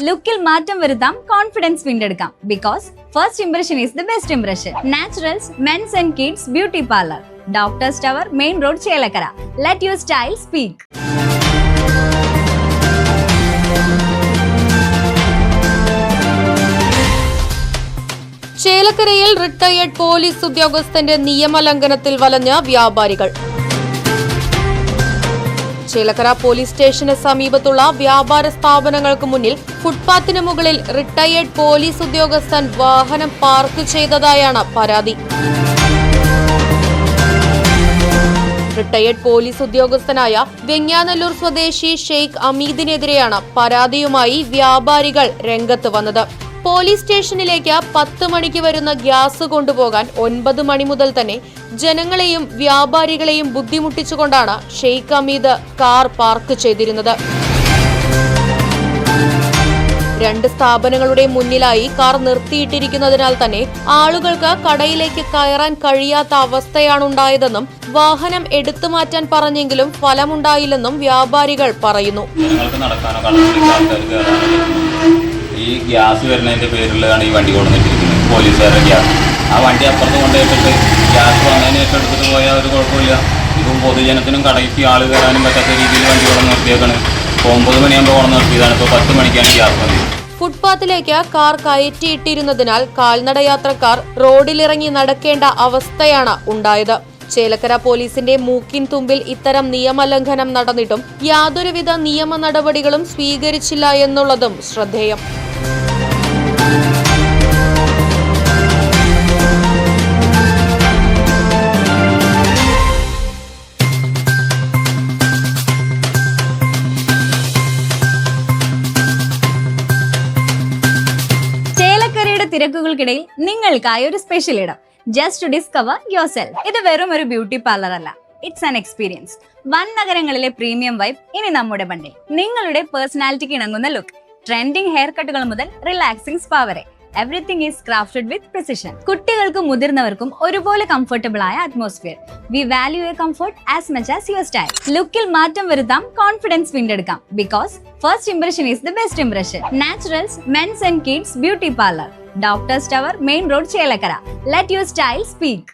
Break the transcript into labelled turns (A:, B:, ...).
A: ലുക്കിൽ മാറ്റം വരുത്താം, കോൺഫിഡൻസ് വീണ്ടെടുക്കാം. Because first impression is the best impression. Naturals men's and kids beauty parlour, doctors tower, main road, Chelakkara. Let your style speak.
B: ചേലക്കരയിൽ retired police ഉദ്യോഗസ്ഥന്റെ നിയമലംഘനത്തിൽ വലഞ്ഞ വ്യാപാരികൾ. ചേലക്കര പോലീസ് സ്റ്റേഷന് സമീപത്തുള്ള വ്യാപാര സ്ഥാപനങ്ങൾക്ക് മുന്നിൽ ഫുട്പാത്തിന് മുകളിൽ റിട്ടയേർഡ് പോലീസ് ഉദ്യോഗസ്ഥൻ വാഹനം പാർക്ക് ചെയ്തതായാണ് പരാതി. റിട്ടയേർഡ് പോലീസ് ഉദ്യോഗസ്ഥനായ വെങ്ങാനല്ലൂർ സ്വദേശി ഷെയ്ഖ് അമീദിനെതിരെയാണ് പരാതിയുമായി വ്യാപാരികൾ രംഗത്ത് വന്നത്. പോലീസ് സ്റ്റേഷനിലേക്ക് 10 മണിക്ക് വരുന്ന ഗ്യാസ് കൊണ്ടുപോകാൻ 9 മണി മുതൽ തന്നെ ജനങ്ങളെയും വ്യാപാരികളെയും ബുദ്ധിമുട്ടിച്ചുകൊണ്ടാണ് ഷെയ്ഖ് അമീദ് കാർ പാർക്ക് ചെയ്തിരുന്നത്. 2 സ്ഥാപനങ്ങളുടെ മുന്നിലായി കാർ നിർത്തിയിട്ടിരിക്കുന്നതിനാൽ തന്നെ ആളുകൾക്ക് കടയിലേക്ക് കയറാൻ കഴിയാത്ത അവസ്ഥയാണുണ്ടായതെന്നും വാഹനം എടുത്തു മാറ്റാൻ പറഞ്ഞെങ്കിലും ഫലമുണ്ടായില്ലെന്നും വ്യാപാരികൾ പറയുന്നു.
C: ഈ ഗ്യാസ് വരുന്നതിന്റെ പേരിലാണ് ഈ വണ്ടി കൊണ്ടുവന്നിട്ടിരിക്കുന്നത്, പോലീസുകാരുടെ ഗ്യാസ്. ആ വണ്ടി അപ്പുറത്ത് കൊണ്ടുപോയിട്ടിട്ട് ഗ്യാസ് വന്നതിന് ശേഷം എടുത്തിട്ട് പോയാൽ ഒരു കുഴപ്പമില്ല. ഇപ്പം പൊതുജനത്തിനും കടയ്ക്ക് ആൾ കയറാനും പറ്റാത്ത രീതിയിൽ വണ്ടി കൊണ്ടു നിർത്തിയേക്കാണ്. 9 മണിയാകുമ്പോൾ കൊണ്ടു നിർത്തിയതാണ്, ഇപ്പോൾ 10 മണിക്കാണ് ഗ്യാസ് വന്നത്.
B: ഫുട്പാത്തിലേക്ക് കാർ കയറ്റിയിട്ടിരുന്നതിനാൽ കാൽനടയാത്രക്കാർ റോഡിലിറങ്ങി നടക്കേണ്ട അവസ്ഥയാണ് ഉണ്ടായത്. ചേലക്കര പോലീസിന്റെ മൂക്കിൻ തുമ്പിൽ ഇത്തരം നിയമലംഘനം നടന്നിട്ടും യാതൊരുവിധ നിയമ നടപടികളും സ്വീകരിച്ചില്ല എന്നുള്ളതും ശ്രദ്ധേയം.
A: ചേലക്കരയുടെ തിരക്കുകൾക്കിടയിൽ നിങ്ങൾക്കായി ഒരു സ്പെഷ്യൽ ഇടം. Just to discover yourself. ഇത് വെറും ഒരു ബ്യൂട്ടി പാർലർ അല്ല, ഇറ്റ്സ് ആൻ എക്സ്പീരിയൻസ്. വൻ നഗരങ്ങളിലെ പ്രീമിയം വൈബ് ഇനി നമ്മുടെ ബണ്ടിൽ. നിങ്ങളുടെ പേഴ്സണാലിറ്റിക്ക് ഇണങ്ങുന്ന ലുക്ക്, ട്രെൻഡിംഗ് ഹെയർ കട്ടുകൾ മുതൽ റിലാക്സിംഗ് സ്പാ വരെ, everything is crafted with precision. കുട്ടികൾക്കും മുതിർന്നവർക്കും ഒരുപോലെ കംഫർട്ടബിൾ ആയ atmosphere. We value a comfort as much as your style. ലുക്കിൽ മാറ്റം വരുത്താം, കോൺഫിഡൻസ് വീണ്ടെടുക്കാം. Because first impression is the best impression. Naturals men's and kids beauty parlour, doctors tower, main road, Chelakkara. Let your style speak.